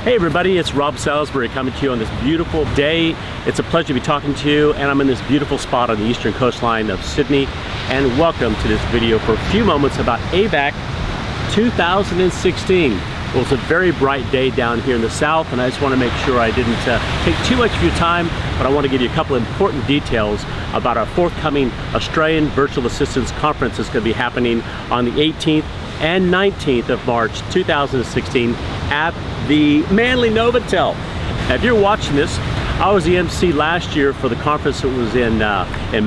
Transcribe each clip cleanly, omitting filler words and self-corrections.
Hey everybody, it's Rob Salisbury coming to you on this beautiful day. It's a pleasure to be talking to you, and I'm in this beautiful spot on the eastern coastline of Sydney. And welcome to this video for a few moments about AVAC 2016. Well, it's a very bright day down here in the south, and I just want to make sure I didn't take too much of your time, but I want to give you a couple of important details about our forthcoming Australian Virtual Assistants Conference that's going to be happening on the 18th and 19th of March 2016 at the Manly Novotel. Now, if you're watching this, I was the MC last year for the conference that was in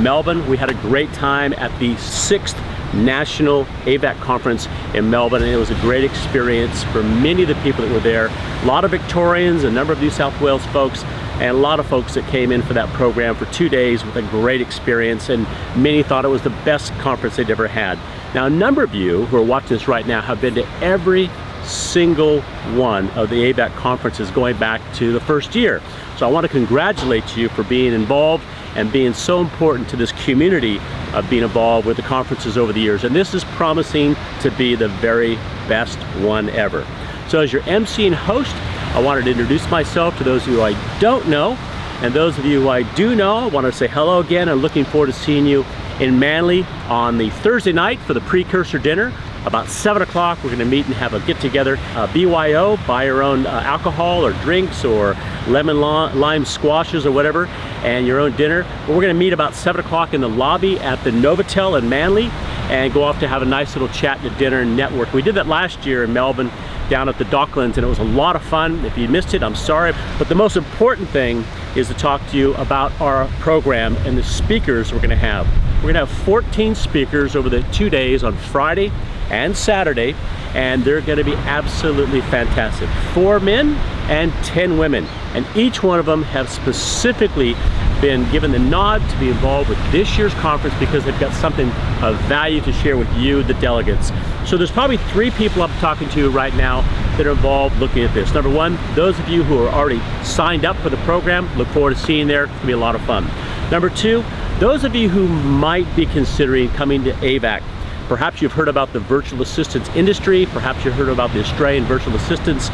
Melbourne. We had a great time at the 6th National AVAC Conference in Melbourne, and it was a great experience for many of the people that were there. A lot of Victorians, a number of New South Wales folks, and a lot of folks that came in for that program for 2 days with a great experience, and many thought it was the best conference they'd ever had. Now, a number of you who are watching this right now have been to every single one of the AVAC conferences going back to the first year. So I want to congratulate you for being involved and being so important to this community of being involved with the conferences over the years. And this is promising to be the very best one ever. So as your MC and host, I wanted to introduce myself to those of you who I don't know, and those of you who I do know, I want to say hello again and looking forward to seeing you in Manly on the Thursday night for the precursor dinner. About 7 o'clock, we're going to meet and have a get-together, BYO, buy your own alcohol or drinks or lemon lime squashes or whatever, and your own dinner. But we're going to meet about 7 o'clock in the lobby at the Novotel in Manly and go off to have a nice little chat and dinner and network. We did that last year in Melbourne down at the Docklands, and it was a lot of fun. If you missed it, I'm sorry. But the most important thing is to talk to you about our program and the speakers we're going to have. We're going to have 14 speakers over the 2 days on Friday and Saturday, and they're going to be absolutely fantastic. 4 men and 10 women, and each one of them have specifically been given the nod to be involved with this year's conference because they've got something of value to share with you, the delegates. So there's probably 3 people I'm talking to right now that are involved looking at this. Number one, those of you who are already signed up for the program, look forward to seeing you there. It's going to be a lot of fun. Number two, those of you who might be considering coming to AVAC. Perhaps you've heard about the virtual assistance industry, perhaps you've heard about the Australian Virtual Assistants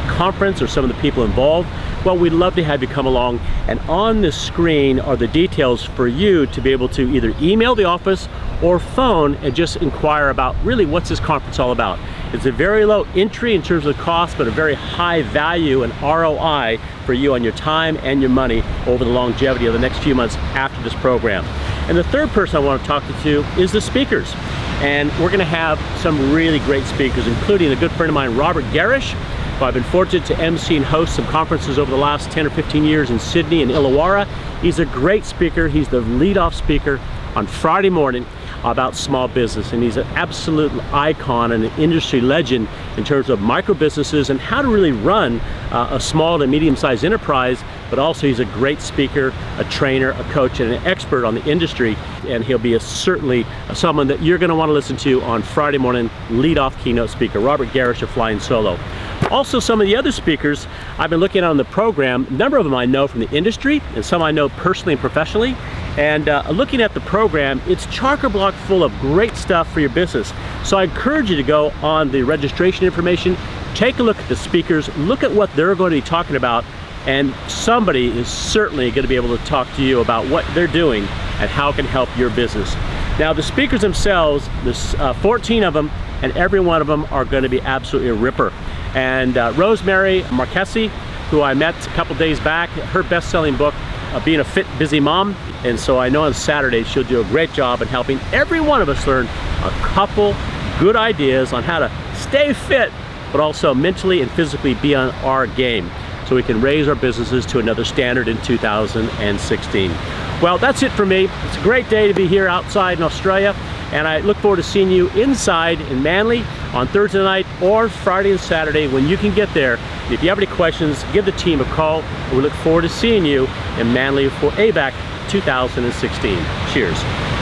Conference or some of the people involved. Well, we'd love to have you come along, and on the screen are the details for you to be able to either email the office or phone and just inquire about really what's this conference all about. It's a very low entry in terms of the cost, but a very high value and ROI for you on your time and your money over the longevity of the next few months after this program. And the third person I want to talk to you is the speakers. And we're going to have some really great speakers, including a good friend of mine, Robert Garish, who I've been fortunate to MC and host some conferences over the last 10 or 15 years in Sydney and Illawarra. He's a great speaker. He's the lead-off speaker on Friday morning about small business, and he's an absolute icon and an industry legend in terms of micro businesses and how to really run a small to medium-sized enterprise. But also he's a great speaker, a trainer, a coach, and an expert on the industry, and he'll be certainly someone that you're going to want to listen to on Friday morning, lead-off keynote speaker, Robert Garish of Flying Solo. Also, some of the other speakers I've been looking at on the program, a number of them I know from the industry, and some I know personally and professionally. And looking at the program, it's chock-a-block full of great stuff for your business. So I encourage you to go on the registration information, take a look at the speakers, look at what they're going to be talking about, and somebody is certainly going to be able to talk to you about what they're doing and how it can help your business. Now, the speakers themselves, there's 14 of them, and every one of them are going to be absolutely a ripper. And Rosemary Marquesi, who I met a couple days back, her best-selling book, Being a Fit, Busy Mom, and so I know on Saturday she'll do a great job in helping every one of us learn a couple good ideas on how to stay fit, but also mentally and physically be on our game, so we can raise our businesses to another standard in 2016. Well, that's it for me. It's a great day to be here outside in Australia, and I look forward to seeing you inside in Manly on Thursday night or Friday and Saturday when you can get there. If you have any questions, give the team a call, and we look forward to seeing you in Manly for AVAC 2016. Cheers.